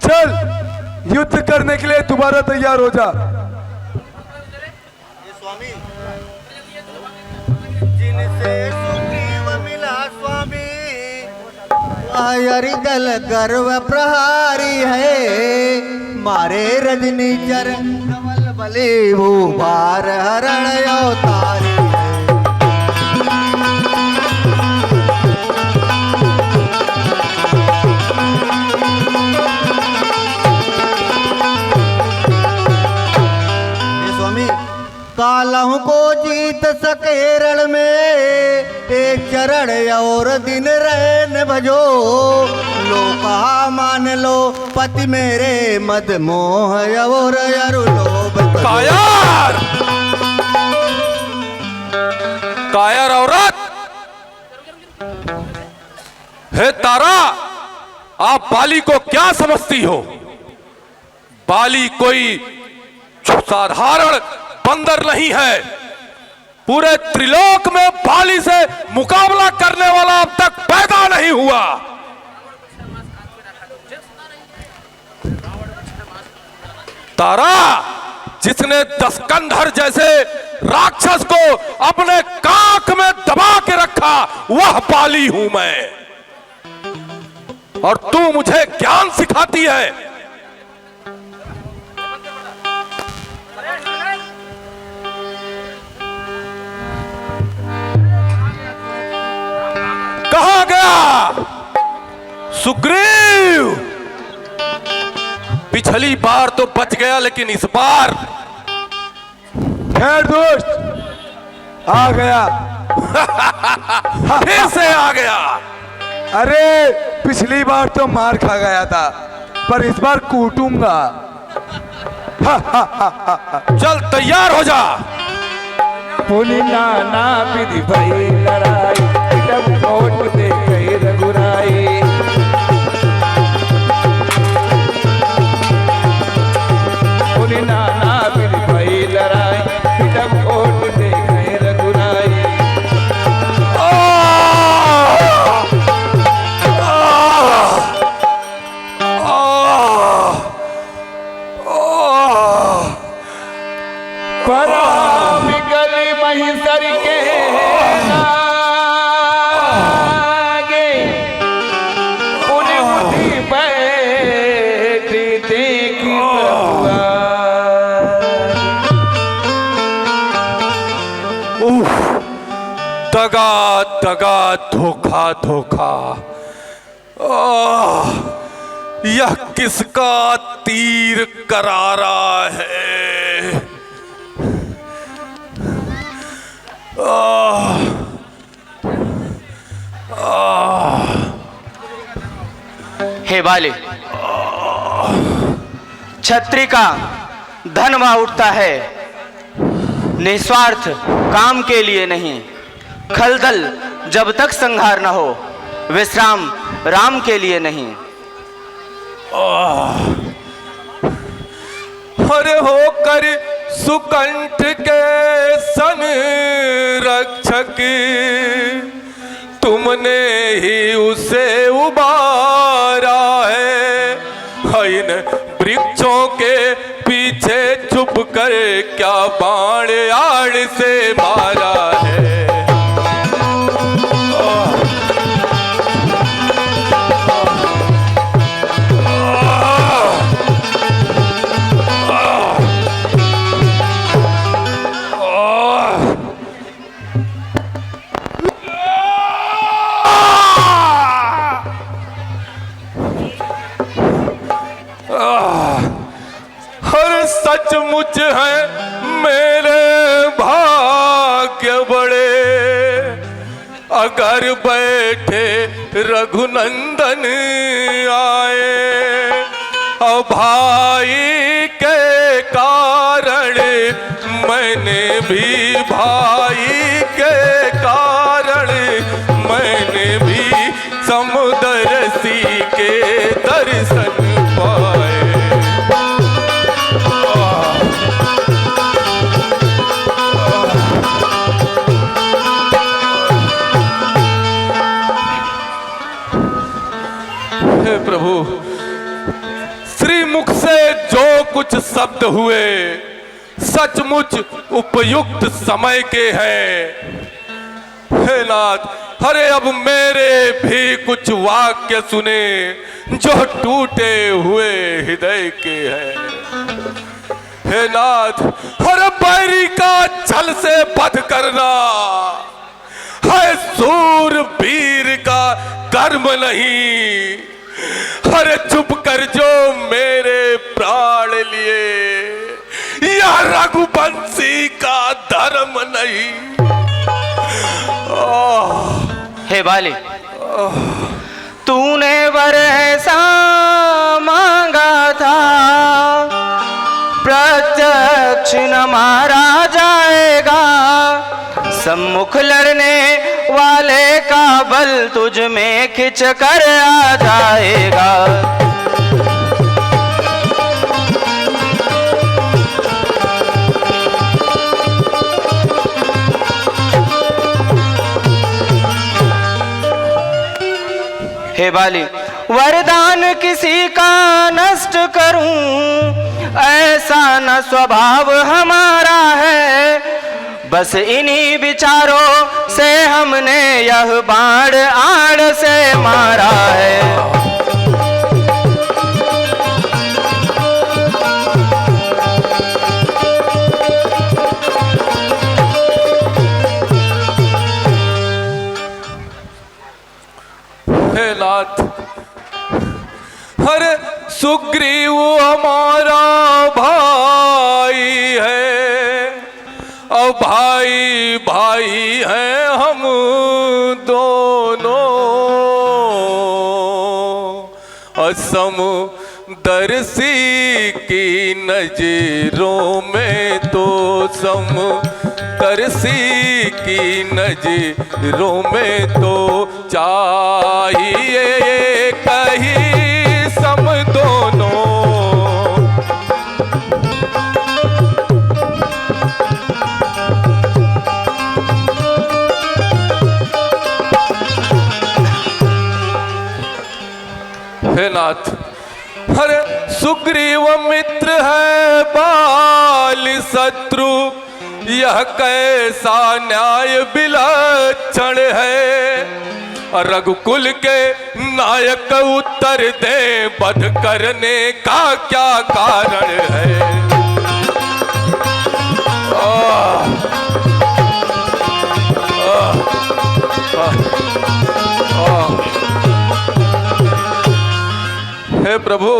चल युद्ध करने के लिए दोबारा तैयार हो जा। स्वामी, जिनसे सुग्रीव मिला स्वामी, हरि दल गर्व प्रहारी है, मारे रजनी चर कमल बले वो बार हरण अवतारी है। कालहू को जीत सके रण में, एक चरण और दिन रहन भजो, लो कहा मान लो पति मेरे मद मोह और अरु लोभ। कायर, कायर औरत, हे तारा, आप बाली को क्या समझती हो? बाली कोई साधारण बंदर नहीं है। पूरे त्रिलोक में बाली से मुकाबला करने वाला अब तक पैदा नहीं हुआ। तारा, जिसने दस्कंधर जैसे राक्षस को अपने काख में दबा के रखा, वह बाली हूं मैं। और तू मुझे ज्ञान सिखाती है। कहां गया सुग्रीव? पिछली बार तो बच गया, लेकिन इस बार खैर दोस्त, आ गया। फिर से आ गया। अरे पिछली बार तो मार खा गया था, पर इस बार कूटूंगा। चल तैयार हो जा। पुनि नाना विधि भई लड़ाई, जब कोट देखे रघुराई। पुनि नाना विधि भई लड़ाई, जब कोट देखे रघुराई। महिषर के लागे, उन्हें उठी बैठी देखी दगा दगा, धोखा धोखा। यह किसका तीर करारा है? हे बाले, छत्री का धनवा उठता है निस्वार्थ काम के लिए नहीं। खलदल जब तक संहार न हो, विश्राम राम के लिए नहीं। हरे होकर सुकंठ के सन रक्षक, तुमने ही उसे उबारा है। इन वृक्षों के पीछे छुप कर क्या बाण आड़ से मारा है। सचमुच है मेरे भाग्य बड़े, अगर बैठे रघुनंदन आए। और भाई के कारण मैंने भी, भाई के कारण मैंने भी समुद्र सी के दर्शन पाए। प्रभु, कुछ शब्द हुए सचमुच उपयुक्त समय के हैं। हे नाथ, अरे अब मेरे भी कुछ वाक्य सुने जो टूटे हुए हृदय के हैं। हे नाथ, हर बैरी का छल से वध करना है सूर वीर का कर्म नहीं। अरे चुप कर जो मेरे प्राण लिए, यह रघुवंशी का धर्म नहीं। हे बाली, तूने वर ऐसा मांगा था, प्रत्यक्ष न मारा जाएगा। सम्मुख लड़ने वाले का बल तुझ में खिंच कर आ जाएगा। हे बाली, वरदान किसी का नष्ट करूं ऐसा न स्वभाव हमारा है। बस इन्हीं विचारों से हमने यह बाण आड़ से मारा है। हे नाथ, अरे सुग्रीव हमारा भाई है, और भाई भाई हैं हम दोनों। समदर्शी की नजरों में तो समदर्शी की नजरों में तो चाहिए कहीं सम दोनों। हे नाथ, अरे सुग्रीव मित्र है बाल शत्रु, यह कैसा न्याय विलक्षण है। रघुकुल के नायक उत्तर दे, वध करने का क्या कारण है। हे प्रभु,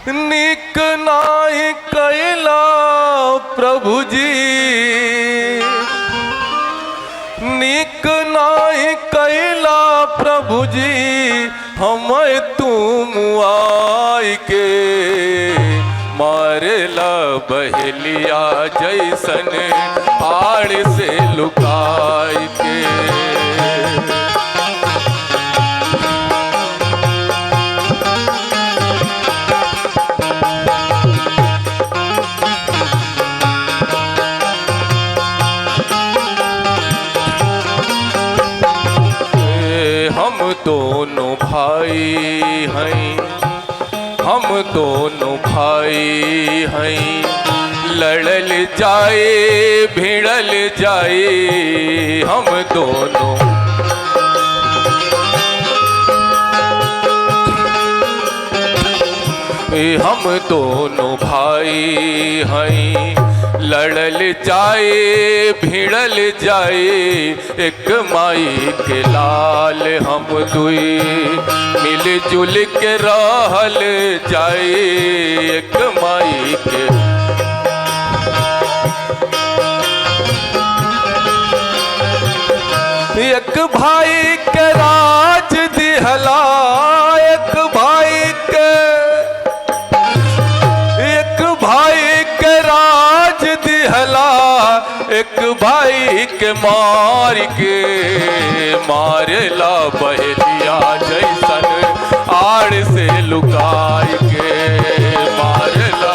नीक नाहि कैला प्रभु जी, नीक नाहि कैला प्रभु जी, हमें तुम आय के मारेला बहलिया जैसन आड़ से लुकाई के। हम दोनों भाई हैं, हम दोनों भाई हैं, लड़ल जाए भिड़ल जाए हम दोनों। हम दोनों भाई हैं, लड़ल जाए भिड़ल जाए, एक माई के लाल हम दुई, मिलजुल के रहल जाए एक माई के। एक भाई के राज दिहला, एक भाई के, एक भाई के राज दिहला, एक भाई के मार के मारेला बहलिया जैसन आड़ से लुकाई के मारेला।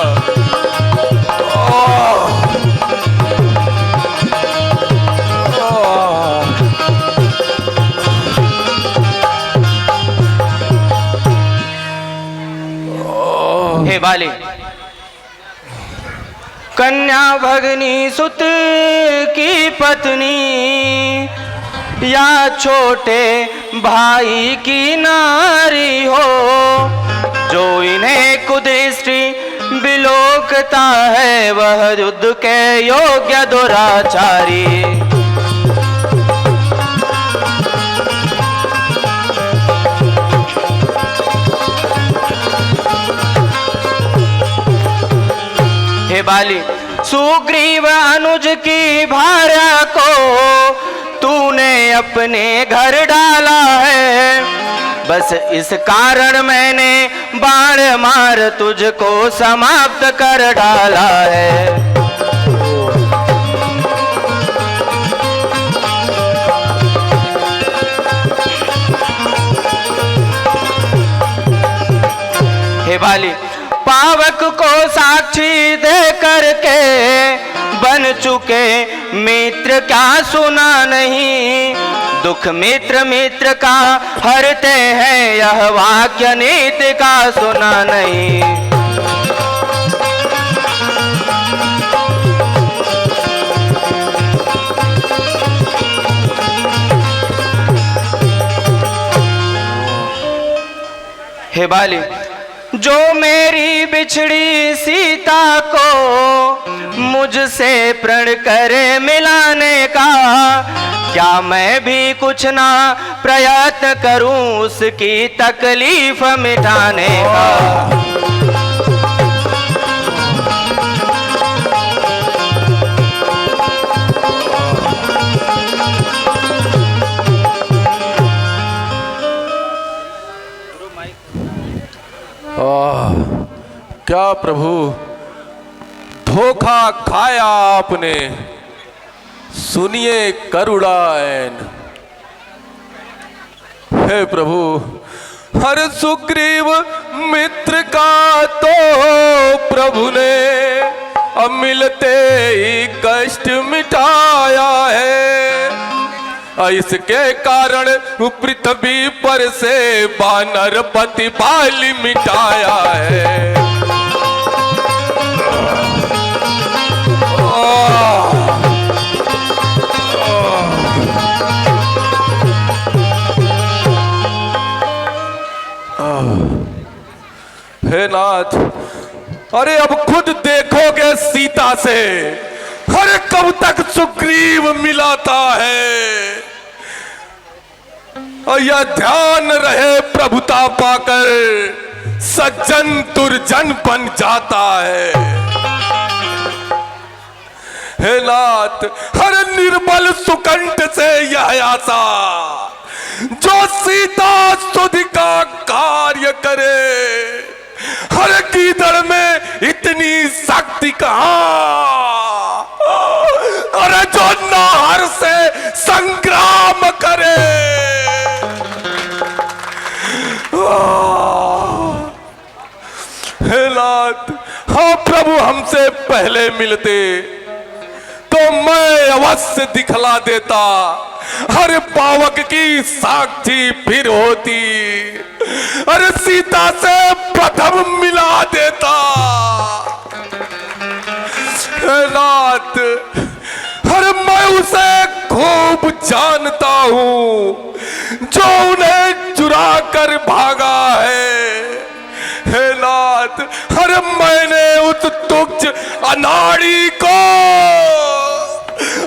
हे बाली, कन्या भगनी सुत की पत्नी या छोटे भाई की नारी हो, जो इन्हें कुदृष्टि बिलोकता है वह युद्ध के योग्य दुराचारी। हे बाली, सुग्रीव अनुज की भार्या को तूने अपने घर डाला है, बस इस कारण मैंने बाण मार तुझको समाप्त कर डाला है। हे बाली, पावक को साक्षी दे करके बन चुके मित्र क्या सुना नहीं, दुख मित्र मित्र का हरते हैं यह वाक्य नीति का सुना नहीं। हे बाली, जो मेरी बिछड़ी सीता को मुझसे प्रण करे मिलाने का, क्या मैं भी कुछ ना प्रयत्न करूं उसकी तकलीफ मिटाने का। क्या प्रभु धोखा खाया आपने, सुनिए करुणाएन। हे प्रभु, हर सुग्रीव मित्र का तो प्रभु ने अब मिलते ही कष्ट मिटाया है, इसके कारण पृथ्वी पर से बानर पति बाली मिटाया है। हे नाथ, अरे अब खुद देखोगे सीता से, अरे कब तक सुग्रीव मिलाता है। और यह ध्यान रहे प्रभुता पाकर सज्जन दुर्जन बन जाता है। हे नाथ, हर निर्बल सुकंठ से यह आशा, जो सीता सुधि का कार्य करे, हर गीदड़ में इतनी शक्ति कहां, अरे जो नाहर से संग्राम करे। हे नाथ, हाँ प्रभु, हमसे पहले मिलते तो मैं अवश्य दिखला देता, हर पावक की साक्षी फिर होती, अरे सीता से प्रथम मिला देता। नाथ, अरे मैं उसे खूब जानता हूं जो उन्हें चुरा कर भागा है। हे नाथ, अरे मैंने उस तुच्छ अनाड़ी को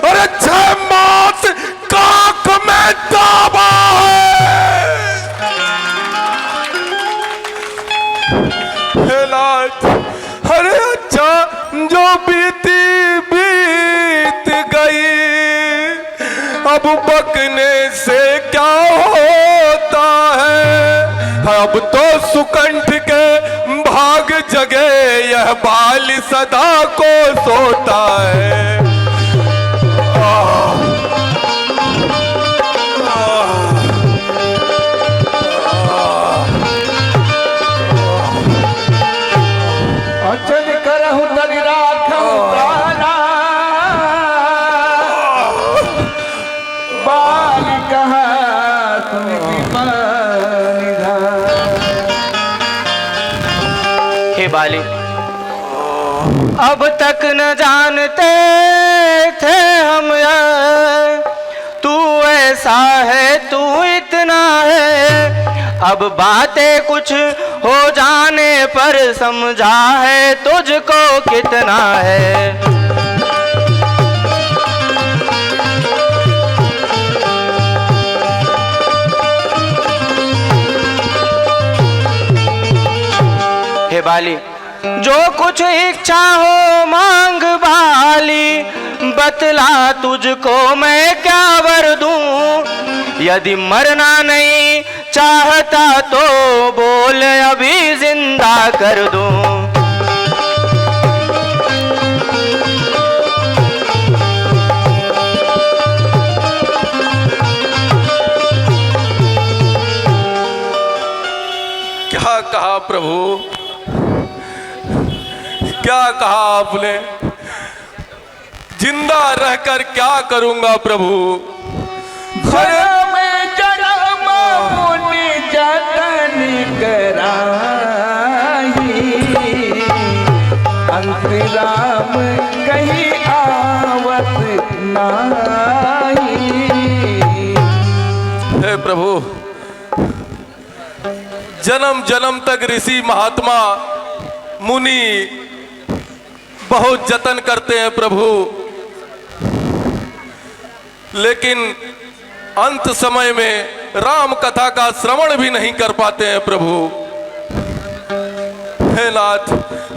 अरे 6 मास काख में दाबा है। हे नाथ, अरे अच्छा जो बीती बीत गई, अब बकने से क्या होता है। अब तो सुकंठ के भाग जगे यह बाल सदा को सोता है। अचल करहु तग राखहु प्राणा, बाल कहा सुन हे बाली, अब तक न जानते थे हम तू ऐसा है, तू इतना है। अब बातें कुछ हो जाने पर समझा है तुझको कितना है। हे बाली, जो कुछ इच्छा हो मांग बाली, बतला तुझको मैं क्या वर दूं। यदि मरना नहीं चाहता तो बोल अभी जिंदा कर दूं। क्या कहा प्रभु, क्या कहा आपने? जिंदा रहकर क्या करूंगा प्रभु? जन्म जन्म मुनि जतन कराही, अंतराम कहीं आवत नाही। हे प्रभु, जन्म जन्म तक ऋषि महात्मा मुनि बहुत जतन करते हैं प्रभु, लेकिन अंत समय में राम कथा का श्रवण भी नहीं कर पाते हैं प्रभु। हे नाथ,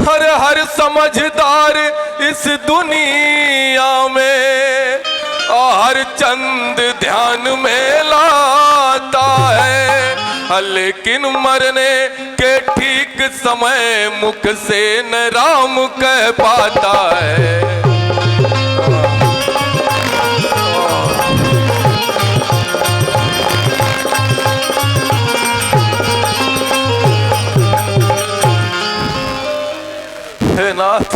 हर हर समझदार इस दुनिया में हर चंद ध्यान में लाता है, लेकिन मरने के ठीक समय मुख से न राम कह पाता है। हे नाथ,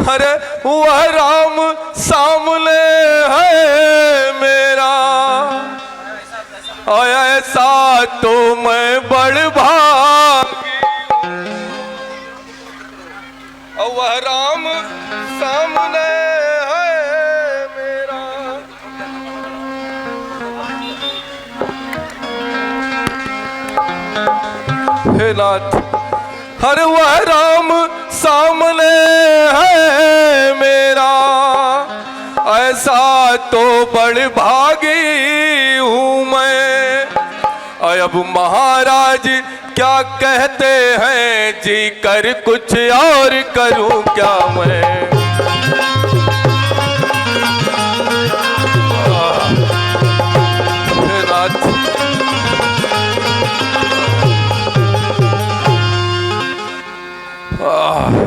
अरे वह राम सामने है मेरा, ऐसा तो मैं बड़ भागी। वह राम सामने है मेरा, हे नाथ, अरे वह राम सामने है मेरा, ऐसा तो बड़ भागी हूँ मैं। अब महाराज क्या कहते हैं, जी कर कुछ और करूं क्या मैं? नाथ,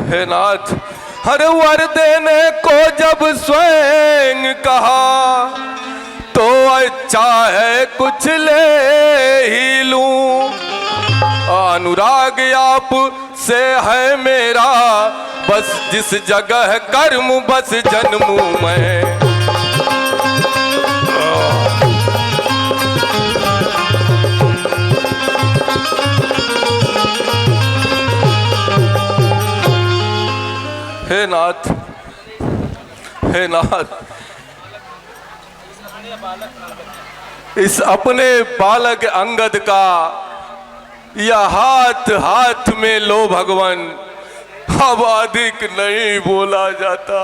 हे नाथ, हर वर देने को जब स्वयं कहा, तो अच्छा है कुछ ले ही लूं। अनुराग आप से है मेरा, बस जिस जगह कर्म बस जन्मूं मैं। हे नाथ, हे नाथ, इस अपने बालक अंगद का या हाथ हाथ में लो भगवान, अब अधिक नहीं बोला जाता।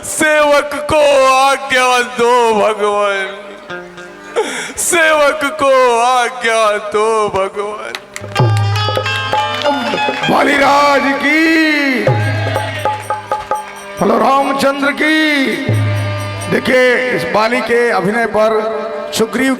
सेवक को आज्ञा दो भगवान, सेवक को आज्ञा दो भगवान। बलिराज की, बोलो रामचंद्र की। देखिए, इस बाली के अभिनय पर सुग्रीव